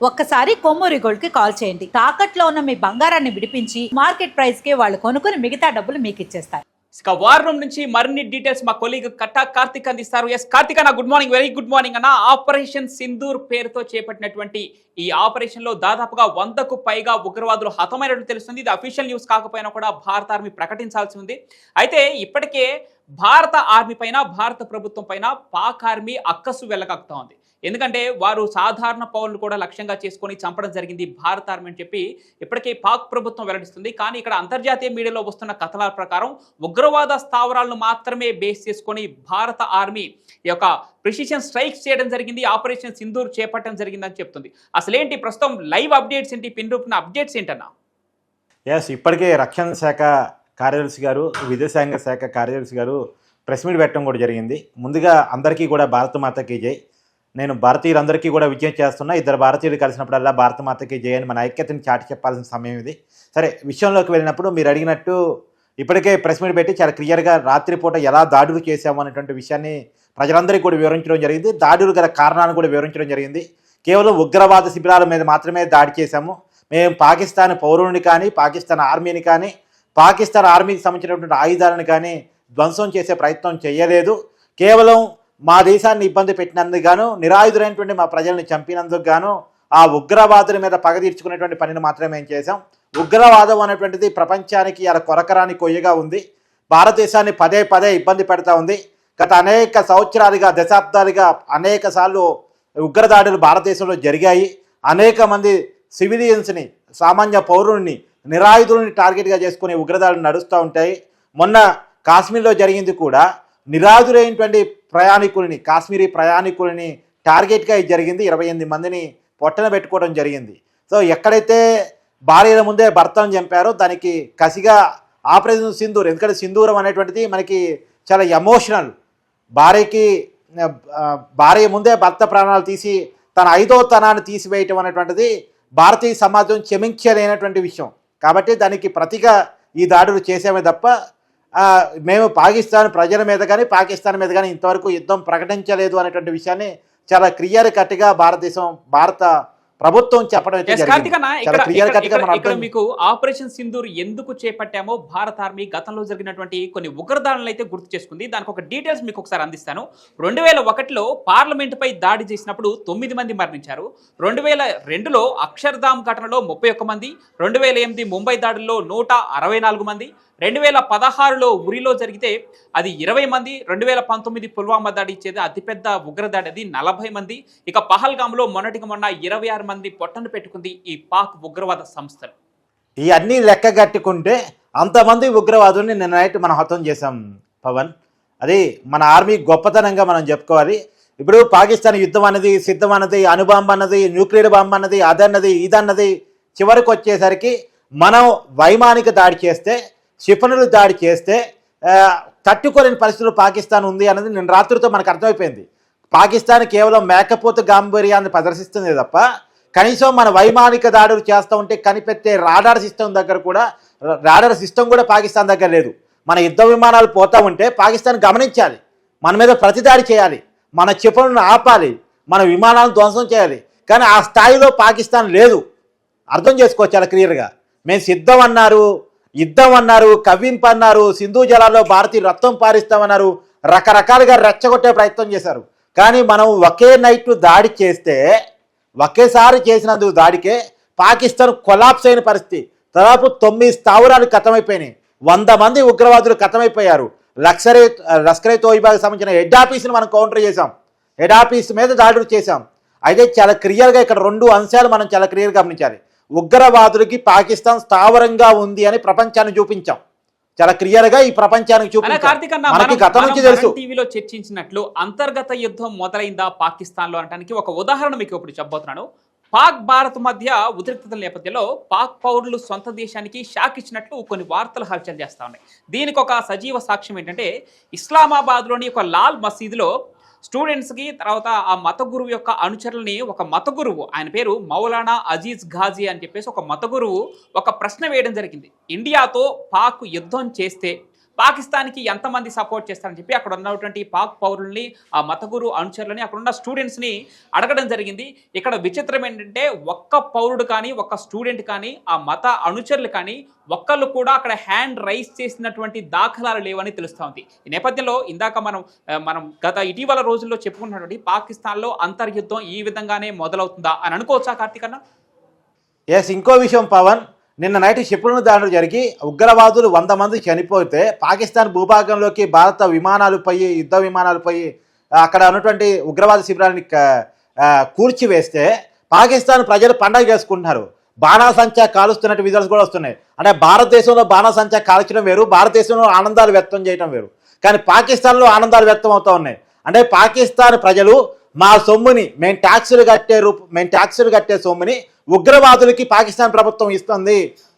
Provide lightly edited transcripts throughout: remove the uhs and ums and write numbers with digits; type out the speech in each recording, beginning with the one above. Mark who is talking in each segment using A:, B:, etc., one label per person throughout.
A: ఒక్కసారి కొమ్మూరి గోల్డ్ కి కాల్ చేయండి. తాకట్లో ఉన్న మీ బంగారాన్ని విడిపించి మార్కెట్ ప్రైస్ కి వాళ్ళు కొనుక్కుని మిగతా డబ్బులు మీకు ఇచ్చేస్తారు.
B: ఇక వార్ రూమ్ నుంచి మరిన్ని డీటెయిల్స్ మా కొలీగ్ కట్టా కార్తిక్ అందిస్తారు. ఎస్ కార్తిక్ అన్న, good morning, very good morning అన్న. ఆపరేషన్ సింధూర్ పేరుతో చేపట్టినటువంటి ఈ ఆపరేషన్ లో దాదాపుగా 100కు పైగా ఉగ్రవాదులు హతమైనట్లు తెలుస్తుంది. ఇది అఫీషియల్ న్యూస్ కాకపోయినా కూడా భారత ఆర్మీ ప్రకటించాల్సి ఉంది. అయితే ఇప్పటికే భారత ఆర్మీ పైన, భారత ప్రభుత్వం పైన పాక్ ఆర్మీ అక్కసు వెళ్ళగక్కుతా ఉంది. ఎందుకంటే వారు సాధారణ పౌరులు కూడా లక్ష్యంగా చేసుకొని చంపడం జరిగింది భారత ఆర్మీ అని చెప్పి ఇప్పటికే పాక్ ప్రభుత్వం వెల్లడిస్తుంది. కానీ ఇక్కడ అంతర్జాతీయ మీడియాలో వస్తున్న కథనాల ప్రకారం ఉగ్రవాద స్థావరాలను మాత్రమే బేస్ చేసుకొని భారత ఆర్మీ ఈ యొక్క ప్రిసిషన్ స్ట్రైక్స్ చేయడం జరిగింది, ఆపరేషన్ సింధూర్ చేపట్టడం జరిగిందని చెప్తుంది. అసలేంటి ప్రస్తుతం లైవ్ అప్డేట్స్ ఏంటి, పిన్ రూపున అప్డేట్స్ ఏంటన్నా?
C: ఇప్పటికే రక్షణ శాఖ కార్యదర్శి గారు, విదేశాంగ శాఖ కార్యదర్శి గారు ప్రెస్ మీట్ పెట్టడం కూడా జరిగింది. ముందుగా అందరికీ కూడా భారత మాతకి జై. నేను భారతీయులందరికీ కూడా విజయం చేస్తున్నా. ఇద్దరు భారతీయులు కలిసినప్పుడల్లా భారత మాతకి జై అని మన ఐక్యతని చాటి చెప్పాల్సిన సమయం ఇది. సరే, విషయంలోకి వెళ్ళినప్పుడు మీరు అడిగినట్టు ఇప్పటికే ప్రెస్ మీట్ పెట్టి చాలా క్లియర్గా రాత్రిపూట ఎలా దాడులు చేశాము అనేటువంటి విషయాన్ని ప్రజలందరికీ కూడా వివరించడం జరిగింది. దాడులు గల కారణాలను కూడా వివరించడం జరిగింది. కేవలం ఉగ్రవాద శిబిరాల మీద మాత్రమే దాడి చేశాము. మేము పాకిస్తాన్ పౌరుని కానీ, పాకిస్తాన్ ఆర్మీని కానీ, పాకిస్తాన్ ఆర్మీకి సంబంధించినటువంటి ఆయుధాలను కానీ ధ్వంసం చేసే ప్రయత్నం చేయలేదు. కేవలం మా దేశాన్ని ఇబ్బంది పెట్టినందుకు గాను, నిరాయుధులైనటువంటి మా ప్రజల్ని చంపినందుకు గాను ఆ ఉగ్రవాదుల మీద పగ తీర్చుకునేటువంటి పనిని మాత్రమే మేము చేశాం. ఉగ్రవాదం అనేటువంటిది ప్రపంచానికి అలా కొరకరాని కొయ్యగా ఉంది. భారతదేశాన్ని పదే పదే ఇబ్బంది పెడతా ఉంది. గత అనేక సంవత్సరాలుగా, దశాబ్దాలుగా అనేక సార్లు ఉగ్రదాడులు భారతదేశంలో జరిగాయి. అనేక మంది సివిలియన్స్ని, సామాన్య పౌరుల్ని, నిరాయుధుల్ని టార్గెట్గా చేసుకుని ఉగ్రదాడులు నడుస్తూ ఉంటాయి. మొన్న కాశ్మీర్లో జరిగింది కూడా నిరాయుధులైనటువంటి ప్రయాణికుల్ని, కాశ్మీరీ ప్రయాణికుల్ని టార్గెట్గా ఇది జరిగింది. 28 మందిని పొట్టన పెట్టుకోవడం జరిగింది. సో ఎక్కడైతే భార్యల ముందే భర్తను చంపారో దానికి కసిగా ఆపరేషన్ సింధూర్, ఎందుకంటే సింధూరం అనేటువంటిది మనకి చాలా ఎమోషనల్. భార్య ముందే భర్త ప్రాణాలు తీసి తన 5వ తనాన్ని తీసివేయటం అనేటువంటిది భారతీయ సమాజం క్షమించలేనటువంటి విషయం. కాబట్టి దానికి ప్రతిగా ఈ దాడులు చేసామే తప్ప మేము పాకిస్తాన్ ప్రజల మీద కానీ, పాకిస్తాన్ మీద కానీ ఇంతవరకు యుద్ధం ప్రకటించలేదు అనేటువంటి విషయాన్ని చాలా క్లియర్ కట్గా భారత ప్రభుత్వం చెప్పడం అయితే
B: ఇక్కడ మీకు ఆపరేషన్ సింధూర్ ఎందుకు చేపట్టామో భారత ఆర్మీ గతంలో జరిగినటువంటి కొన్ని ఉగ్రదాడులను అయితే గుర్తు చేసుకుంది. దానికి ఒక డీటెయిల్స్ మీకు ఒకసారి అందిస్తాను. 2001లో పార్లమెంటుపై దాడి చేసినప్పుడు 9 మంది మరణించారు. 2002లో అక్షర్ధామ్ ఘటనలో 31 మంది, 2008 ముంబై దాడుల్లో 164 మంది, 2016లో ఉరిలో జరిగితే అది 20 మంది, 2019 పుల్వామా దాడి ఇచ్చేది అతిపెద్ద ఉగ్రదాడి, అది 40 మంది. ఇక పహల్గామ్లో మొన్నటికి మొన్న 26 మంది పొట్టను పెట్టుకుంది ఈ పాక్ ఉగ్రవాద సంస్థలు.
C: ఈ అన్ని లెక్క కట్టుకుంటే అంతమంది ఉగ్రవాదుల్ని నిన్న నైట్ మనం హతం చేశాం పవన్. అది మన ఆర్మీ గొప్పతనంగా మనం చెప్పుకోవాలి. ఇప్పుడు పాకిస్తాన్ యుద్ధం అన్నది, సిద్ధం అన్నది, అణుబాంబు అన్నది, న్యూక్లియర్ బాంబు అన్నది, అదన్నది, ఇదన్నది, చివరికి వచ్చేసరికి మనం వైమానిక దాడి చేస్తే, క్షిపణులు దాడి చేస్తే తట్టుకోలేని పరిస్థితులు పాకిస్తాన్ ఉంది అన్నది నిన్న రాత్రితో మనకు అర్థమైపోయింది. పాకిస్తాన్ కేవలం మేకపోతు గాంభీర్యాన్ని ప్రదర్శిస్తుంది తప్ప కనీసం మన వైమానిక దాడులు చేస్తూ ఉంటే కనిపెట్టే రాడార్ సిస్టమ్ కూడా పాకిస్తాన్ దగ్గర లేదు. మన యుద్ధ విమానాలు పోతూ ఉంటే పాకిస్తాన్ గమనించాలి, మన మీద ప్రతిదాడి చేయాలి, మన క్షిపణులను ఆపాలి, మన విమానాలను ధ్వంసం చేయాలి. కానీ ఆ స్థాయిలో పాకిస్తాన్ లేదు. అర్థం చేసుకోవచ్చు చాలా క్లియర్గా. మేము సిద్ధం అన్నారు, యుద్ధం అన్నారు, కవ్వింపు అన్నారు, సింధు జలాల్లో భారతీయులు రక్తం పారిస్తామన్నారు, రకరకాలుగా రెచ్చగొట్టే ప్రయత్నం చేశారు. కానీ మనం ఒకే నైట్ దాడి చేస్తే, ఒకేసారి చేసినందుకు దాడికే పాకిస్తాన్ కొలాప్స్ అయిన పరిస్థితి. దాదాపు 9 స్థావరాలు ఖతమైపోయినాయి, 100 మంది ఉగ్రవాదులు ఖతమైపోయారు. లష్కరే తోయిబాకి సంబంధించిన హెడ్ ఆఫీస్ని మనం కౌంటర్ చేశాం, హెడ్ ఆఫీస్ మీద దాడులు చేశాం. అయితే చాలా క్లియర్గా ఇక్కడ 2 అంశాలు మనం చాలా క్లియర్గా గమనించాలి. ఉగ్రవాదులకి పాకిస్తాన్ స్థావరంగా ఉంది అని ప్రపంచాన్ని చూపించాం, చాలా క్లియర్ గా ఈ ప్రపంచానికి చూపించాం.
B: టీవీలో చర్చించినట్లు అంతర్గత యుద్ధం మొదలైందా పాకిస్తాన్ లో అనడానికి ఒక ఉదాహరణ మీకు ఇప్పుడు చెప్పబోతున్నాను. పాక్ భారత్ మధ్య ఉద్రిక్తతల నేపథ్యంలో పాక్ పౌరులు సొంత దేశానికి షాక్ ఇచ్చినట్లు కొన్ని వార్తలు హల్చల్ చేస్తా ఉన్నాయి. దీనికి ఒక సజీవ సాక్ష్యం ఏంటంటే, ఇస్లామాబాద్లోని ఒక లాల్ మసీదులో స్టూడెంట్స్కి, తర్వాత ఆ మత గురువు యొక్క అనుచరులని ఒక మత గురువు, ఆయన పేరు మౌలానా అజీజ్ ఘాజీ అని చెప్పేసి ఒక మత గురువు ఒక ప్రశ్న వేయడం జరిగింది. ఇండియాతో పాక్ యుద్ధం చేస్తే పాకిస్తాన్కి ఎంతమంది సపోర్ట్ చేస్తారని చెప్పి అక్కడ ఉన్నటువంటి పాక్ పౌరుల్ని, ఆ మతగురు అనుచరులని, అక్కడ ఉన్న స్టూడెంట్స్ని అడగడం జరిగింది. ఇక్కడ విచిత్రం ఏంటంటే ఒక్క పౌరుడు కానీ, ఒక్క స్టూడెంట్ కానీ, ఆ మత అనుచరులు కానీ ఒక్కళ్ళు కూడా అక్కడ హ్యాండ్ రైజ్ చేసినటువంటి దాఖలాలు లేవని తెలుస్తూ ఉంది. ఈ నేపథ్యంలో ఇందాక మనం గత ఇటీవల రోజుల్లో చెప్పుకున్నటువంటి పాకిస్తాన్లో అంతర్యుద్ధం ఈ విధంగానే మొదలవుతుందా అని అనుకోవచ్చా కార్తీక్ అన్న?
C: ఎస్, ఇంకో విషయం పవన్, నిన్న నైట్ క్షిపణుల దాడులు జరిగి ఉగ్రవాదులు 100 మంది చనిపోతే పాకిస్తాన్ భూభాగంలోకి భారత విమానాలపై, యుద్ధ విమానాలపై అక్కడ ఉన్నటువంటి ఉగ్రవాద శిబిరాన్ని కూల్చివేస్తే పాకిస్తాన్ ప్రజలు పండగ చేసుకుంటున్నారు. బాణాసంచా కాలుస్తున్నట్టు విజువల్స్ కూడా వస్తున్నాయి. అంటే భారతదేశంలో బాణాసంచా కాల్చడం వేరు, భారతదేశంలో ఆనందాలు వ్యక్తం చేయడం వేరు. కానీ పాకిస్తాన్లో ఆనందాలు వ్యక్తం అవుతూ ఉన్నాయి. అంటే పాకిస్తాన్ ప్రజలు మా సొమ్ముని, మేము ట్యాక్సులు కట్టే సొమ్ముని ఉగ్రవాదులకి పాకిస్తాన్ ప్రభుత్వం ఇస్తుంది,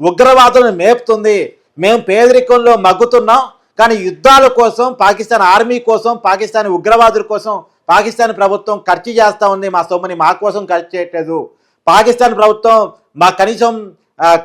C: ఉగ్రవాదులను మేపుతుంది. మేము పేదరికంలో మగ్గుతున్నాం, కానీ యుద్ధాల కోసం, పాకిస్తాన్ ఆర్మీ కోసం, పాకిస్తాన్ ఉగ్రవాదుల కోసం పాకిస్తాన్ ప్రభుత్వం ఖర్చు చేస్తూ ఉంది. మా సొమ్ముని మా కోసం ఖర్చు చేయట్లేదు. పాకిస్తాన్ ప్రభుత్వం మా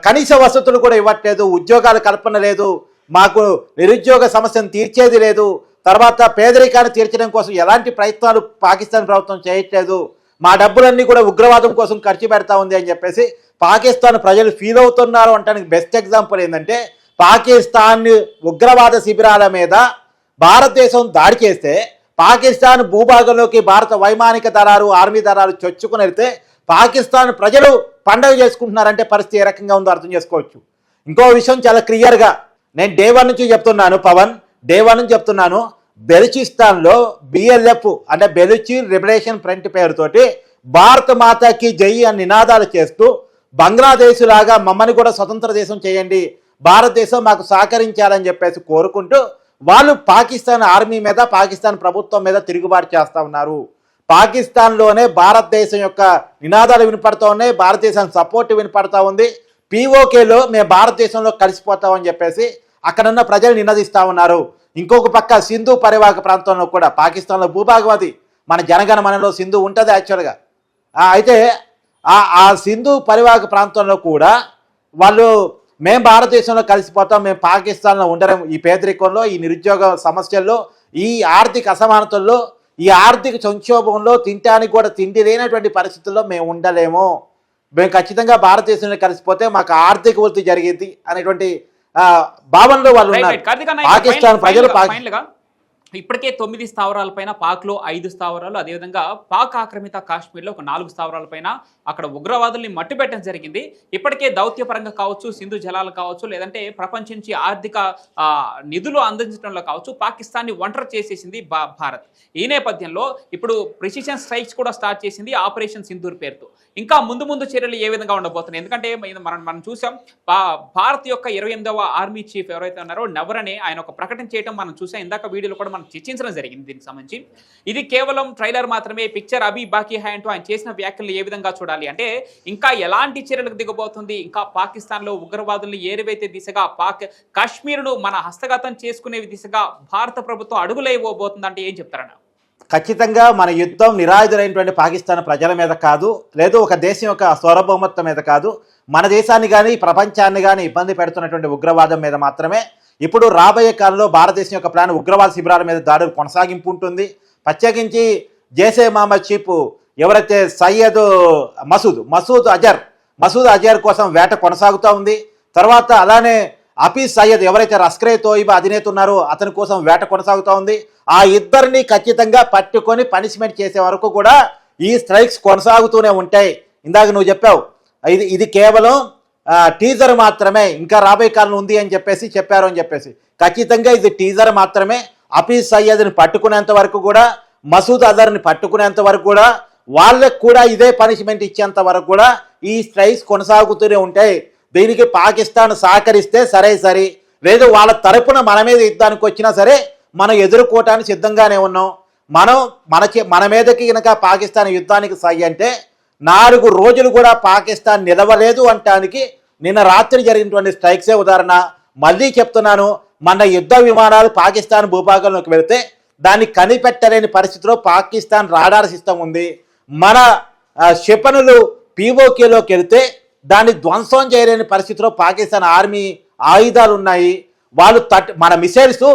C: కనీస వసతులు కూడా ఇవ్వట్లేదు, ఉద్యోగాల కల్పన లేదు, మాకు నిరుద్యోగ సమస్యను తీర్చేది లేదు, తర్వాత పేదరికాన్ని తీర్చడం కోసం ఎలాంటి ప్రయత్నాలు పాకిస్తాన్ ప్రభుత్వం చేయట్లేదు, మా డబ్బులన్నీ కూడా ఉగ్రవాదం కోసం ఖర్చు పెడతా ఉంది అని చెప్పేసి పాకిస్తాన్ ప్రజలు ఫీల్ అవుతున్నారు అంటానికి బెస్ట్ ఎగ్జాంపుల్ ఏంటంటే, పాకిస్తాన్ ఉగ్రవాద శిబిరాల మీద భారతదేశం దాడి చేస్తే పాకిస్తాన్ భూభాగంలోకి భారత వైమానిక దళాలు, ఆర్మీ దళాలు చొచ్చుకుని వెళ్తే పాకిస్తాన్ ప్రజలు పండగ చేసుకుంటున్నారంటే పరిస్థితి ఏ రకంగా ఉందో అర్థం చేసుకోవచ్చు. ఇంకో విషయం చాలా క్లియర్గా నేను డే 1 నుంచి చెప్తున్నాను పవన్, డే 1 నుంచి చెప్తున్నాను. బెలూచిస్తాన్లో BLF అంటే బెలూచి లిబరేషన్ ఫ్రంట్ పేరుతోటి భారత మాతాకి జై అని నినాదాలు చేస్తూ బంగ్లాదేశ్ లాగా మమ్మల్ని కూడా స్వతంత్ర దేశం చేయండి, భారతదేశం మాకు సహకరించాలని చెప్పేసి కోరుకుంటూ వాళ్ళు పాకిస్తాన్ ఆర్మీ మీద, పాకిస్తాన్ ప్రభుత్వం మీద తిరుగుబాటు చేస్తూ ఉన్నారు. పాకిస్తాన్లోనే భారతదేశం యొక్క నినాదాలు వినపడతా ఉన్నాయి, భారతదేశానికి సపోర్ట్ వినపడతా ఉంది. POKలో మేము భారతదేశంలో కలిసిపోతామని చెప్పేసి అక్కడున్న ప్రజలు నినదిస్తూ ఉన్నారు. ఇంకొక పక్క సింధు పరివాహక ప్రాంతంలో కూడా పాకిస్తాన్లో భూభాగం అది, మన జనగణమనలో సింధు ఉంటుంది యాక్చువల్గా. అయితే ఆ సింధు పరివాహక ప్రాంతంలో కూడా వాళ్ళు మేము భారతదేశంలో కలిసిపోతాం, మేము పాకిస్తాన్లో ఉండడం, ఈ పేదరికంలో, ఈ నిరుద్యోగ సమస్యల్లో, ఈ ఆర్థిక అసమానతల్లో, ఈ ఆర్థిక సంక్షోభంలో తినడానికి కూడా తిండి లేనటువంటి పరిస్థితుల్లో మేము ఉండలేము, మేము ఖచ్చితంగా భారతదేశంలో కలిసిపోతే మాకు ఆర్థిక వృద్ధి జరిగింది అనేటువంటి భావనలో వాళ్ళు ఉన్నారు. పాకిస్తాన్ ప్రజలు
B: ఇప్పటికే 9 స్థావరాలపైన పాక్లో 5 స్థావరాలు, అదేవిధంగా పాక్ ఆక్రమిత కాశ్మీర్లో ఒక 4 స్థావరాలపైన అక్కడ ఉగ్రవాదుల్ని మట్టుపెట్టడం జరిగింది. ఇప్పటికే దౌత్యపరంగా కావచ్చు, సింధు జలాలు కావచ్చు, లేదంటే ప్రపంచం నుంచి ఆర్థిక నిధులు అందించడంలో కావచ్చు పాకిస్తాన్ని ఒంటరి చేసేసింది భారత్. ఈ నేపథ్యంలో ఇప్పుడు ప్రిసిషన్ స్ట్రైక్స్ కూడా స్టార్ట్ చేసింది ఆపరేషన్ సింధూర్ పేరుతో. ఇంకా ముందు చర్యలు ఏ విధంగా ఉండబోతున్నాయి? ఎందుకంటే మనం చూసాం, భారత్ యొక్క 28వ ఆర్మీ చీఫ్ ఎవరైతే ఉన్నారో నవరనే ఆయన ఒక ప్రకటన చేయడం మనం చూసాం. ఇందాక వీడియోలో కూడా చర్చించడం జరిగింది దీనికి సంబంధించి. ఇది కేవలం ట్రైలర్ మాత్రమే, పిక్చర్ అభి బాకీ హై అంటూ ఆయన చేసిన వ్యాఖ్యలు ఏ విధంగా చూడాలి అంటే, ఇంకా ఎలాంటి చర్యలకు దిగబోతుంది, ఇంకా పాకిస్తాన్లో ఉగ్రవాదుల్ని ఏరివైతే దిశగా కాశ్మీర్ను మన హస్తగతం చేసుకునే దిశగా భారత ప్రభుత్వం అడుగులేయబోతుంది అంటే ఏం చెప్తారన్న?
C: ఖచ్చితంగా మన యుద్ధం నిరాయుధులైనటువంటి పాకిస్తాన్ ప్రజల మీద కాదు, లేదు ఒక దేశం యొక్క సార్వభౌమత్వం మీద కాదు, మన దేశాన్ని కానీ ప్రపంచాన్ని కానీ ఇబ్బంది పెడుతున్నటువంటి ఉగ్రవాదం మీద మాత్రమే. ఇప్పుడు రాబోయే కాలంలో భారతదేశం యొక్క ప్లాన్ ఉగ్రవాద శిబిరాల మీద దాడులు కొనసాగింపు ఉంటుంది. ప్రత్యేకించి జైషే మహమ్మద్ చీఫ్ ఎవరైతే సయ్యద్ మసూద్ అజర్ కోసం వేట కొనసాగుతూ ఉంది. తర్వాత అలానే హఫీజ్ సయ్యద్ ఎవరైతే లష్కరే తోయిబా అధినేత ఉన్నారో అతని కోసం వేట కొనసాగుతూ ఉంది. ఆ ఇద్దరిని ఖచ్చితంగా పట్టుకొని పనిష్మెంట్ చేసే వరకు కూడా ఈ స్ట్రైక్స్ కొనసాగుతూనే ఉంటాయి. ఇందాక నువ్వు చెప్పావు ఇది కేవలం టీజర్ మాత్రమే, ఇంకా రాబోయే కాలం ఉంది అని చెప్పారు అని చెప్పేసి. ఖచ్చితంగా ఇది టీజర్ మాత్రమే. హఫీజ్ సయ్యద్ని పట్టుకునేంత వరకు కూడా, మసూద్ అజర్ని పట్టుకునేంత వరకు కూడా, వాళ్ళకు కూడా ఇదే పనిష్మెంట్ ఇచ్చేంత వరకు కూడా ఈ స్ట్రైక్స్ కొనసాగుతూనే ఉంటాయి. దీనికి పాకిస్తాన్ సహకరిస్తే సరే, లేదు వాళ్ళ తరపున మన మీద యుద్ధానికి వచ్చినా సరే మనం ఎదుర్కోవటానికి సిద్ధంగానే ఉన్నాం. మన మీదకి కనుక పాకిస్తాన్ యుద్ధానికి సై అంటే 4 రోజులు కూడా పాకిస్తాన్ నిలవలేదు అంటానికి నిన్న రాత్రి జరిగినటువంటి స్ట్రైక్సే ఉదాహరణ. మళ్ళీ చెప్తున్నాను, మన యుద్ధ విమానాలు పాకిస్తాన్ భూభాగంలోకి వెళితే దాన్ని కనిపెట్టలేని పరిస్థితిలో పాకిస్తాన్ రాడార్ సిస్టమ్ ఉంది. మన క్షిపణులు POKలోకి వెళితే దాన్ని ధ్వంసం చేయలేని పరిస్థితిలో పాకిస్తాన్ ఆర్మీ ఆయుధాలు ఉన్నాయి. వాళ్ళు మన మిసైల్స్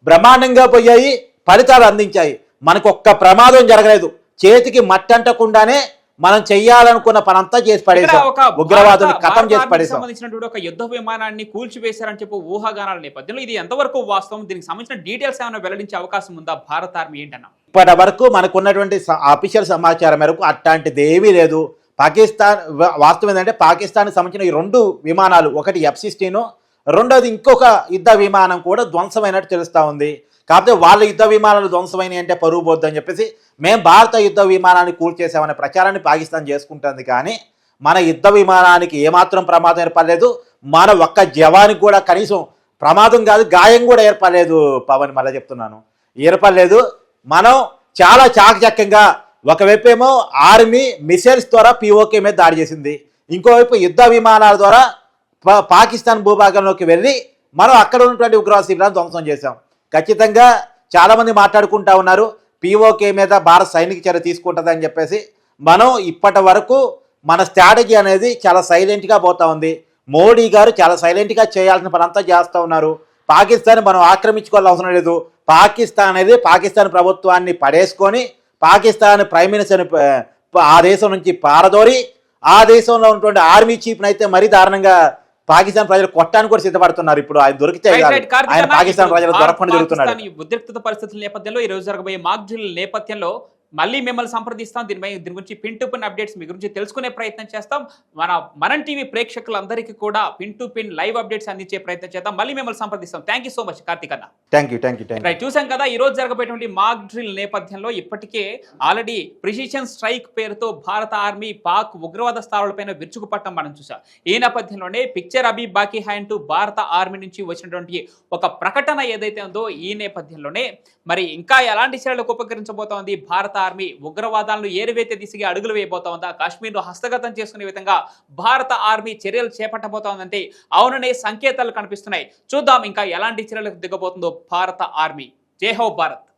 C: బ్రహ్మాండంగా పోయాయి, ఫలితాలు అందించాయి. మనకు ఒక్క ప్రమాదం జరగలేదు. చేతికి మట్టి అంటకుండానే మనం చెయ్యాలనుకున్న పనంతా చేసి పడేసాం, ఉగ్రవాదుని ఖతం చేసి పడేసాం.
B: సంబంధించినటువంటి ఒక యుద్ధ విమానాన్ని కూల్చివేశారని చెప్పి ఊహాగానాల నేపథ్యంలో ఇది ఎంతవరకు వాస్తవం, దీనికి సంబంధించిన డీటెయిల్స్ ఏమైనా వెల్లడించే అవకాశం ఉందా భారత ఆర్మీ ఏంటన్నా?
C: ఇప్పటి వరకు మనకున్నటువంటి అఫీషియల్ సమాచారం మేరకు అట్లాంటిది ఏమీ లేదు. పాకిస్తాన్ వాస్తవం ఏంటంటే పాకిస్తాన్కి సంబంధించిన ఈ 2 విమానాలు, ఒకటి F-16, రెండోది ఇంకొక యుద్ధ విమానం కూడా ధ్వంసమైనట్టు తెలుస్తూ ఉంది. కాకపోతే వాళ్ళ యుద్ధ విమానాలు ధ్వంసమైనవి అంటే పరువు పోద్దని చెప్పేసి మేము భారత యుద్ధ విమానాన్ని కూల్చేసామనే ప్రచారాన్ని పాకిస్తాన్ చేసుకుంటుంది. కానీ మన యుద్ధ విమానానికి ఏమాత్రం ప్రమాదం ఏర్పడలేదు. మన ఒక్క జవానికి కూడా కనీసం ప్రమాదం కాదు, గాయం కూడా ఏర్పడలేదు. పవన్ మళ్ళీ చెప్తున్నాను, ఏర్పడలేదు. మనం చాలా చాకచక్యంగా ఒకవైపు ఏమో ఆర్మీ మిసైల్స్ ద్వారా POK మీద దాడి చేసింది, ఇంకోవైపు యుద్ధ విమానాల ద్వారా పాకిస్తాన్ భూభాగంలోకి వెళ్ళి మనం అక్కడ ఉన్నటువంటి ఉగ్రవాద శిబిరాలను ధ్వంసం చేశాం. ఖచ్చితంగా చాలామంది మాట్లాడుకుంటా ఉన్నారు POK మీద భారత సైనిక చర్య తీసుకుంటుందని చెప్పేసి. మనం ఇప్పటి వరకు మన స్ట్రాటజీ అనేది చాలా సైలెంట్గా పోతా ఉంది. మోడీ గారు చాలా సైలెంట్గా చేయాల్సిన పని అంతా చేస్తూ ఉన్నారు. పాకిస్తాన్ మనం ఆక్రమించుకోవాల్సిన అవసరం లేదు. పాకిస్తాన్ అనేది పాకిస్తాన్ ప్రభుత్వాన్ని పడేసుకొని పాకిస్తాన్ ప్రైమ్ మినిస్టర్ని ఆ దేశం నుంచి పారదోరి ఆ దేశంలో ఉన్నటువంటి ఆర్మీ చీఫ్ని అయితే మరీ దారుణంగా పాకిస్తాన్ ప్రజలు కొట్టడానికి కూడా సిద్ధపడుతున్నారు. ఇప్పుడు ఆయన దొరికితే ఆయన పాకిస్తాన్ ప్రజలు దొరకకుండా జరుగుతున్నారు.
B: ఉద్రిక్తత పరిస్థితుల నేపథ్యంలో ఈ రోజు జరగబోయే మాక్ డ్రిల్ నేపథ్యంలో మళ్ళీ మిమ్మల్ని సంప్రదిస్తాం. దీని గురించి పిన్ టు పిన్ అప్డేట్స్ మీ గురించి తెలుసుకునే ప్రయత్నం చేస్తాం. మనం టీవీ ప్రేక్షకులందరికీ కూడా pin to pin live updates అందించే ప్రయత్నం చేద్దాం. మళ్ళీ మిమ్మల్ని సంప్రదిస్తాం. Thank you so much Karthik అన్న.
C: Thank you.
B: రైట్, చూసాం కదా ఈ రోజు జరగబోయేటువంటి మాక్ డ్రిల్ నేపథ్యంలో ఇప్పటికే ఆల్రెడీ ప్రిసిషన్ స్ట్రైక్ పేరుతో భారత ఆర్మీ పాక్ ఉగ్రవాద స్థావరాలపైన విరుచుకుపట్టడం మనం చూసాం. ఈ నేపథ్యంలోనే పిక్చర్ అబీ బాకీ హై అంటూ భారత ఆర్మీ నుంచి వచ్చినటువంటి ఒక ప్రకటన ఏదైతే ఉందో ఈ నేపథ్యంలోనే మరి ఇంకా ఎలాంటి చర్యలకు ఉపకరించబోతోంది భారత ఆర్మీ, ఉగ్రవాదాలను ఏరువేతే దిశగా అడుగులు వేయబోతోందా, కాశ్మీర్ను హస్తగతం చేసుకునే విధంగా భారత ఆర్మీ చర్యలు చేపట్టబోతోందంటే అవుననే సంకేతాలు కనిపిస్తున్నాయి. చూద్దాం ఇంకా ఎలాంటి చర్యలకు దిగబోతుందో భారత ఆర్మీ. జై హో భారత్.